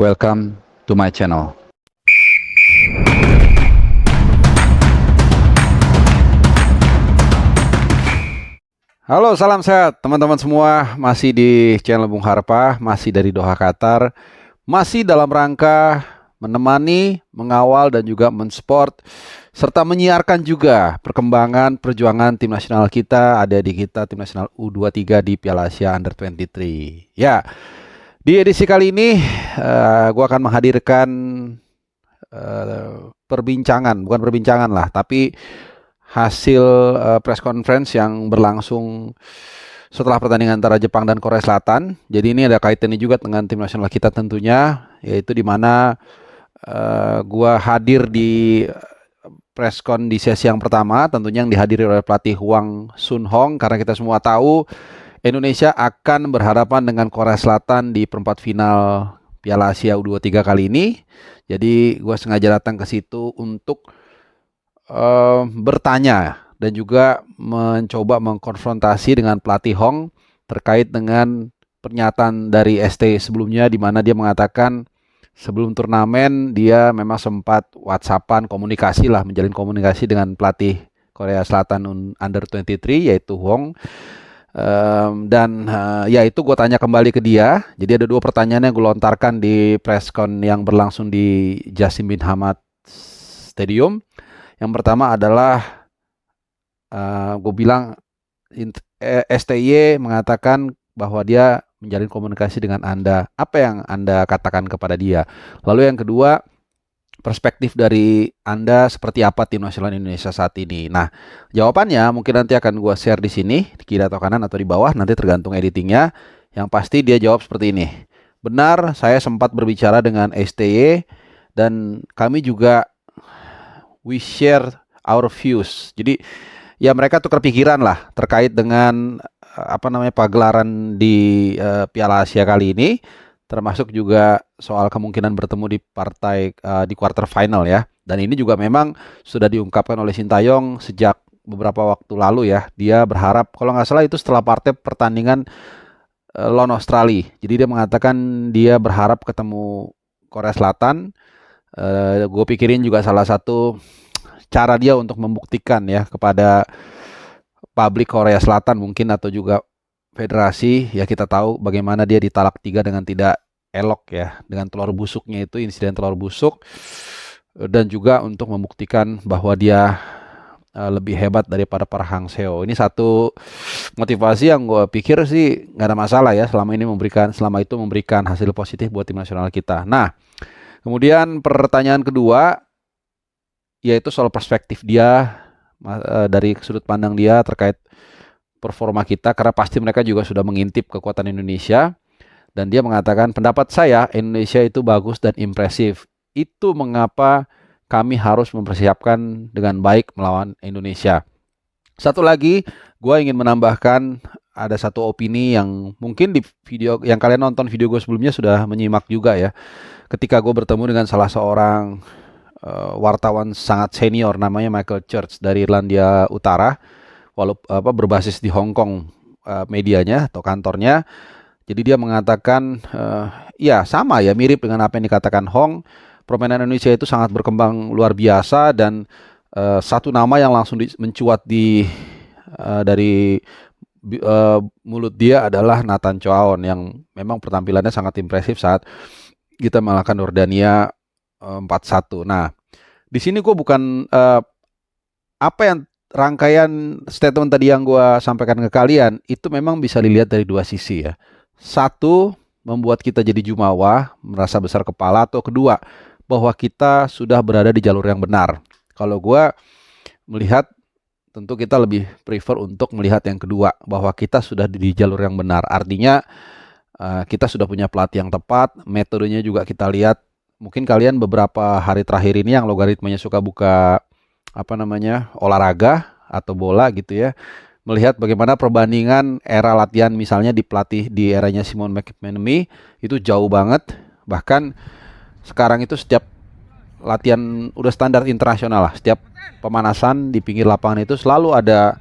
Welcome to my channel. Halo, salam sehat teman-teman semua. Masih di channel Bung Harpa, masih dari Doha, Qatar. Masih dalam rangka menemani, mengawal dan juga mensupport serta menyiarkan juga perkembangan perjuangan tim nasional kita, adik-adik kita tim nasional U23 di Piala Asia Under 23. Ya, di edisi kali ini gue akan menghadirkan bukan perbincangan lah, tapi hasil press conference yang berlangsung setelah pertandingan antara Jepang dan Korea Selatan. Jadi ini ada kaitannya juga dengan tim nasional kita tentunya, yaitu di mana gua hadir di presscon di sesi yang pertama, tentunya yang dihadiri oleh pelatih Hwang Sun-hong, karena kita semua tahu Indonesia akan berhadapan dengan Korea Selatan di perempat final Piala Asia U23 kali ini. Jadi gua sengaja datang ke situ untuk bertanya dan juga mencoba mengkonfrontasi dengan pelatih Hong terkait dengan pernyataan dari ST sebelumnya, di mana dia mengatakan sebelum turnamen dia memang sempat WhatsAppan menjalin komunikasi dengan pelatih Korea Selatan Under 23 yaitu Hong. Ya itu gue tanya kembali ke dia. Jadi ada dua pertanyaan yang gue lontarkan di presscon yang berlangsung di Jassim Bin Hamad Stadium. Yang pertama adalah gue bilang STY mengatakan bahwa dia menjalin komunikasi dengan Anda. Apa yang Anda katakan kepada dia? Lalu yang kedua, perspektif dari Anda seperti apa tim nasional Indonesia saat ini? Nah, jawabannya mungkin nanti akan gue share di sini, di kiri atau kanan atau di bawah, nanti tergantung editingnya. Yang pasti dia jawab seperti ini. Benar, saya sempat berbicara dengan STY dan kami juga we share our views. Jadi ya mereka tukar pikiran lah terkait dengan pagelaran di Piala Asia kali ini, termasuk juga soal kemungkinan bertemu di partai di quarter final ya. Dan ini juga memang sudah diungkapkan oleh Sintayong sejak beberapa waktu lalu ya. Dia berharap, kalau nggak salah itu setelah partai pertandingan lawan Australia. Jadi dia mengatakan dia berharap ketemu Korea Selatan. Gue pikirin juga salah satu cara dia untuk membuktikan ya kepada publik Korea Selatan mungkin atau juga federasi, ya kita tahu bagaimana dia ditalak 3 dengan tidak elok ya, dengan telur busuknya itu, insiden telur busuk, dan juga untuk membuktikan bahwa dia lebih hebat daripada para Hang Seo. Ini satu motivasi yang gue pikir sih nggak ada masalah ya, selama itu memberikan hasil positif buat tim nasional kita. Nah, kemudian pertanyaan kedua yaitu soal perspektif dia dari sudut pandang dia terkait performa kita, karena pasti mereka juga sudah mengintip kekuatan Indonesia, dan dia mengatakan pendapat saya Indonesia itu bagus dan impresif. Itu mengapa kami harus mempersiapkan dengan baik melawan Indonesia. Satu lagi, gue ingin menambahkan ada satu opini yang mungkin di video yang kalian nonton video gue sebelumnya sudah menyimak juga ya. Ketika gue bertemu dengan salah seorang wartawan sangat senior namanya Michael Church dari Irlandia Utara, berbasis di Hong Kong medianya atau kantornya. Jadi dia mengatakan ya sama ya, mirip dengan apa yang dikatakan Hong. Permainan Indonesia itu sangat berkembang luar biasa, dan satu nama yang langsung mencuat dari mulut dia adalah Nathan Choaon yang memang penampilannya sangat impresif saat kita mengalahkan Jordania 4-1. Nah, di sini gue bukan rangkaian statement tadi yang gue sampaikan ke kalian itu memang bisa dilihat dari dua sisi ya. Satu, membuat kita jadi jumawa, merasa besar kepala, atau kedua, bahwa kita sudah berada di jalur yang benar. Kalau gue melihat, tentu kita lebih prefer untuk melihat yang kedua, bahwa kita sudah di jalur yang benar. Artinya kita sudah punya pelatih yang tepat, metodenya juga kita lihat. Mungkin kalian beberapa hari terakhir ini yang logaritmanya suka buka olahraga atau bola gitu ya, melihat bagaimana perbandingan era latihan misalnya di pelatih di eranya Simon McManamy itu jauh banget. Bahkan sekarang itu setiap latihan udah standar internasional lah, setiap pemanasan di pinggir lapangan itu selalu ada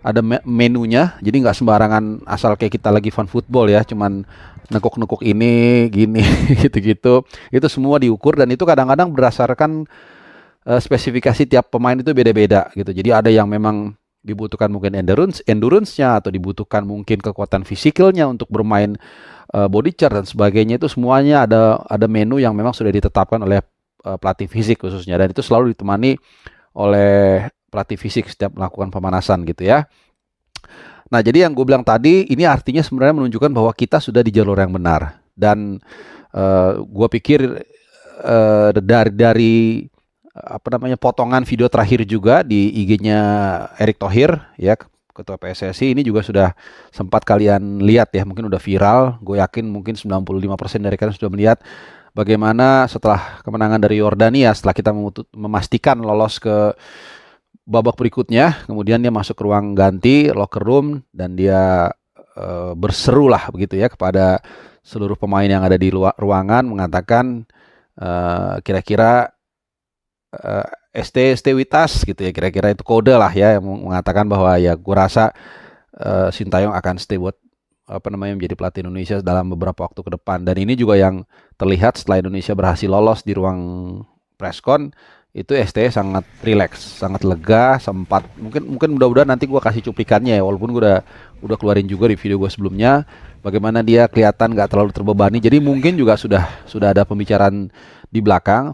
ada menunya, jadi nggak sembarangan asal kayak kita lagi fun football ya, cuman nekuk-nekuk ini gini gitu-gitu. Itu semua diukur dan itu kadang-kadang berdasarkan spesifikasi tiap pemain itu beda-beda gitu. Jadi ada yang memang dibutuhkan mungkin endurance-nya atau dibutuhkan mungkin kekuatan fisikalnya untuk bermain body chart dan sebagainya. Itu semuanya ada menu yang memang sudah ditetapkan oleh pelatih fisik khususnya, dan itu selalu ditemani oleh pelatih fisik setiap melakukan pemanasan gitu ya. Nah, jadi yang gue bilang tadi ini artinya sebenarnya menunjukkan bahwa kita sudah di jalur yang benar, dan gue pikir dari apa namanya potongan video terakhir juga di IG-nya Erick Thohir ya, Ketua PSSI, ini juga sudah sempat kalian lihat ya, mungkin udah viral. Gue yakin mungkin 95% dari kalian sudah melihat bagaimana setelah kemenangan dari Yordania, setelah kita memastikan lolos ke babak berikutnya, kemudian dia masuk ke ruang ganti, locker room, dan dia berseru lah begitu ya kepada seluruh pemain yang ada di ruangan, mengatakan kira-kira ST Witas gitu ya, kira-kira itu kode lah ya, yang mengatakan bahwa ya gue rasa Sintayong akan stay buat apa namanya menjadi pelatih Indonesia dalam beberapa waktu ke depan. Dan ini juga yang terlihat setelah Indonesia berhasil lolos di ruang preskon, itu ST sangat rileks, sangat lega, sempat mungkin mudah-mudahan nanti gue kasih cuplikannya ya, walaupun gue udah keluarin juga di video gue sebelumnya, bagaimana dia kelihatan nggak terlalu terbebani. Jadi mungkin juga sudah ada pembicaraan di belakang,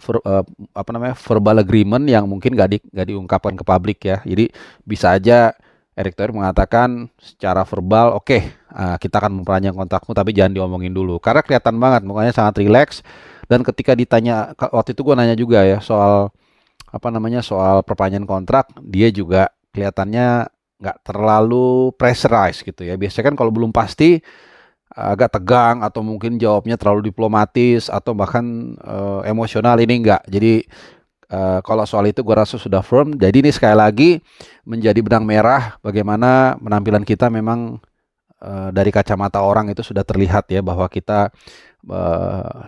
apa namanya verbal agreement yang mungkin nggak diungkapkan ke publik ya. Jadi bisa aja Erick Thohir mengatakan secara verbal, oke, kita akan memperpanjang kontrakmu tapi jangan diomongin dulu. Karena kelihatan banget mukanya sangat rileks, dan ketika ditanya waktu itu gue nanya juga ya soal apa namanya soal perpanjangan kontrak, dia juga kelihatannya nggak terlalu pressurized gitu ya. Biasanya kan kalau belum pasti agak tegang atau mungkin jawabnya terlalu diplomatis atau bahkan emosional, ini enggak. Jadi kalau soal itu gue rasa sudah firm. Jadi ini sekali lagi menjadi benang merah bagaimana penampilan kita memang dari kacamata orang itu sudah terlihat ya bahwa kita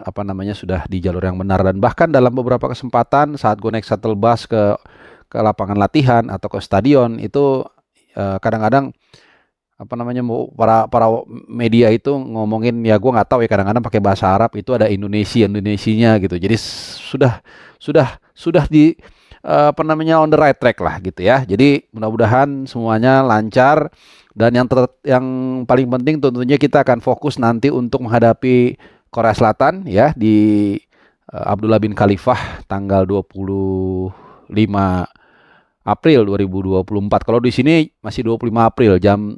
apa namanya sudah di jalur yang benar. Dan bahkan dalam beberapa kesempatan saat gue naik shuttle bus ke lapangan latihan atau ke stadion itu kadang-kadang apa namanya para media itu ngomongin ya, gue nggak tahu ya, kadang-kadang pakai bahasa Arab itu ada Indonesianya gitu. Jadi sudah di apa namanya on the right track lah gitu ya. Jadi mudah-mudahan semuanya lancar, dan yang paling penting tentunya kita akan fokus nanti untuk menghadapi Korea Selatan ya di Abdullah bin Khalifah tanggal 25 April 2024. Kalau di sini masih 25 April jam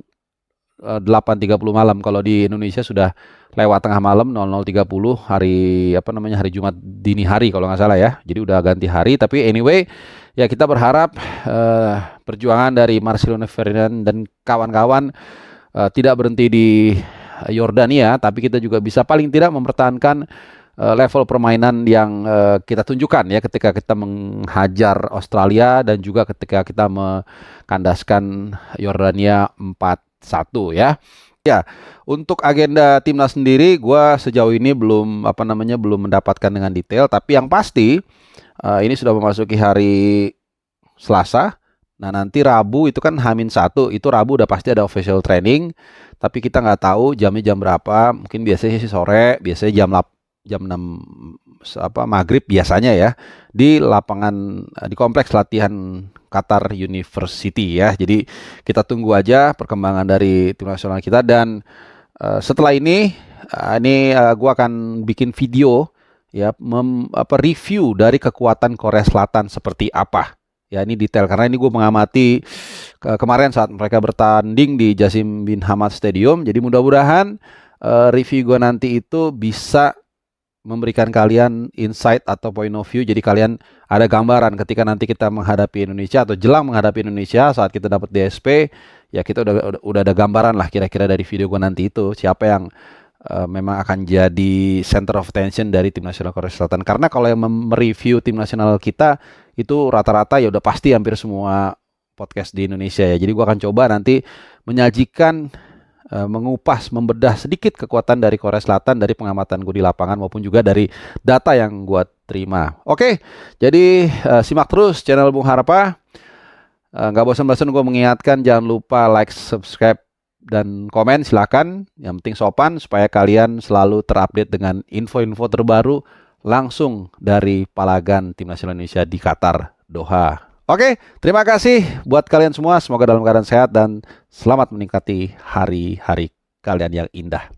8.30 malam. Kalau di Indonesia sudah lewat tengah malam 00.30 hari apa namanya hari Jumat dini hari kalau nggak salah ya. Jadi udah ganti hari. Tapi anyway ya, kita berharap perjuangan dari Marcelino Ferdinand dan kawan-kawan tidak berhenti di Yordania, tapi kita juga bisa paling tidak mempertahankan level permainan yang kita tunjukkan ya ketika kita menghajar Australia dan juga ketika kita mengkandaskan Yordania 4-1 ya. Ya, untuk agenda timnas sendiri, gue sejauh ini belum mendapatkan dengan detail. Tapi yang pasti ini sudah memasuki hari Selasa. Nah nanti Rabu itu kan H-1, itu Rabu udah pasti ada official training. Tapi kita nggak tahu jamnya jam berapa. Mungkin biasanya sih sore, biasanya jam 6 maghrib biasanya ya, di lapangan di kompleks latihan Qatar University ya. Jadi kita tunggu aja perkembangan dari tim nasional kita, dan setelah ini gue akan bikin video ya review dari kekuatan Korea Selatan seperti apa. Ya ini detail karena ini gue mengamati kemarin saat mereka bertanding di Jassim Bin Hamad Stadium. Jadi mudah-mudahan review gue nanti itu bisa memberikan kalian insight atau point of view. Jadi kalian ada gambaran ketika nanti kita menghadapi Indonesia atau jelang menghadapi Indonesia saat kita dapat DSP, ya kita udah ada gambaran lah kira-kira dari video gue nanti itu siapa yang memang akan jadi center of attention dari tim nasional Korea Selatan. Karena kalau yang mereview tim nasional kita itu rata-rata ya udah pasti hampir semua podcast di Indonesia ya. Jadi gue akan coba nanti menyajikan mengupas, membedah sedikit kekuatan dari Korea Selatan dari pengamatan gue di lapangan maupun juga dari data yang gue terima. Oke, jadi simak terus channel Bung Harpa. Nggak bosan-bosan gue mengingatkan, jangan lupa like, subscribe, dan komen silakan. Yang penting sopan supaya kalian selalu terupdate dengan info-info terbaru langsung dari Palagan Tim Nasional Indonesia di Qatar, Doha. Oke, terima kasih buat kalian semua. Semoga dalam keadaan sehat dan selamat menikmati hari-hari kalian yang indah.